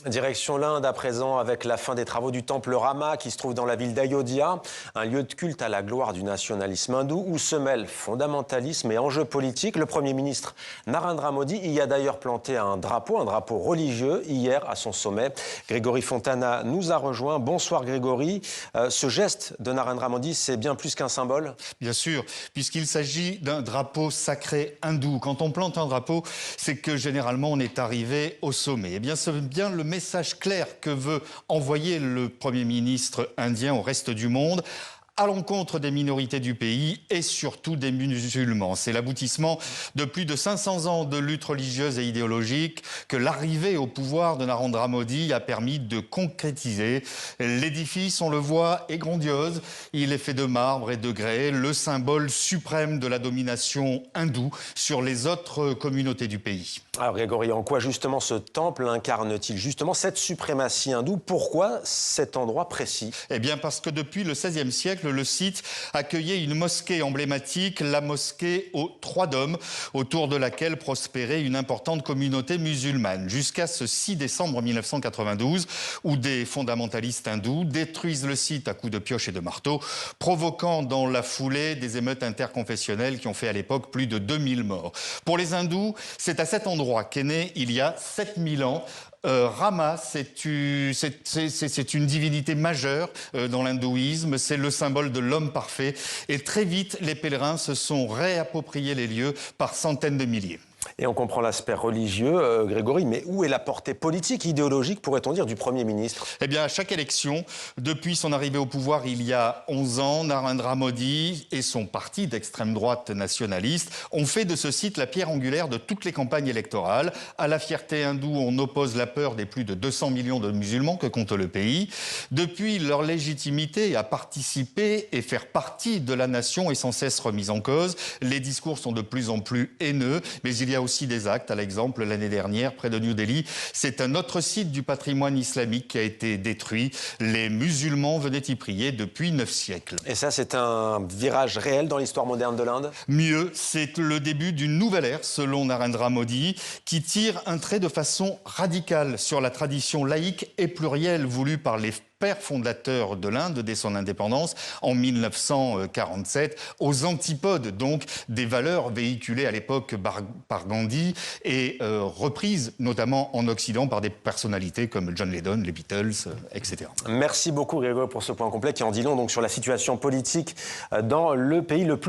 Direction l'Inde à présent avec la fin des travaux du temple Rama qui se trouve dans la ville d'Ayodhya, un lieu de culte à la gloire du nationalisme hindou où se mêlent fondamentalisme et enjeux politiques. Le Premier ministre Narendra Modi y a d'ailleurs planté un drapeau religieux hier à son sommet. Grégory Fontana nous a rejoint. Bonsoir Grégory. Ce geste de Narendra Modi, c'est bien plus qu'un symbole? Bien sûr, puisqu'il s'agit d'un drapeau sacré hindou. Quand on plante un drapeau, c'est que généralement on est arrivé au sommet. Eh bien, c'est bien le message clair que veut envoyer le Premier ministre indien au reste du monde, à l'encontre des minorités du pays et surtout des musulmans. C'est l'aboutissement de plus de 500 ans de lutte religieuse et idéologique que l'arrivée au pouvoir de Narendra Modi a permis de concrétiser. L'édifice, on le voit, est grandiose. Il est fait de marbre et de grès, le symbole suprême de la domination hindoue sur les autres communautés du pays. Alors Grégory, en quoi justement ce temple incarne-t-il justement cette suprématie hindoue? Pourquoi cet endroit précis? Eh bien parce que depuis le XVIe siècle, le site accueillait une mosquée emblématique, la mosquée aux Trois Dômes, autour de laquelle prospérait une importante communauté musulmane. Jusqu'à ce 6 décembre 1992, où des fondamentalistes hindous détruisent le site à coups de pioche et de marteau, provoquant dans la foulée des émeutes interconfessionnelles qui ont fait à l'époque plus de 2000 morts. Pour les hindous, c'est à cet endroit qu'est né il y a 7000 ans Rama, c'est une divinité majeure dans l'hindouisme, c'est le symbole de l'homme parfait. Et très vite, les pèlerins se sont réappropriés les lieux par centaines de milliers. Et on comprend l'aspect religieux, Grégory, mais où est la portée politique, idéologique, pourrait-on dire, du Premier ministre? Eh bien, à chaque élection, depuis son arrivée au pouvoir il y a 11 ans, Narendra Modi et son parti d'extrême droite nationaliste ont fait de ce site la pierre angulaire de toutes les campagnes électorales. À la fierté hindoue, on oppose la peur des plus de 200 millions de musulmans que compte le pays. Depuis, leur légitimité à participer et faire partie de la nation est sans cesse remise en cause. Les discours sont de plus en plus haineux, mais il y a aussi des actes. À l'exemple, l'année dernière, près de New Delhi, c'est un autre site du patrimoine islamique qui a été détruit. Les musulmans venaient y prier depuis 9 siècles. Et ça, c'est un virage réel dans l'histoire moderne de l'Inde? Mieux, c'est le début d'une nouvelle ère, selon Narendra Modi, qui tire un trait de façon radicale sur la tradition laïque et plurielle voulue par les père fondateur de l'Inde dès son indépendance en 1947, aux antipodes donc des valeurs véhiculées à l'époque par Gandhi et reprises notamment en Occident par des personnalités comme John Lydon, les Beatles, etc. Merci beaucoup Grégory pour ce point complet qui en dit long donc sur la situation politique dans le pays le plus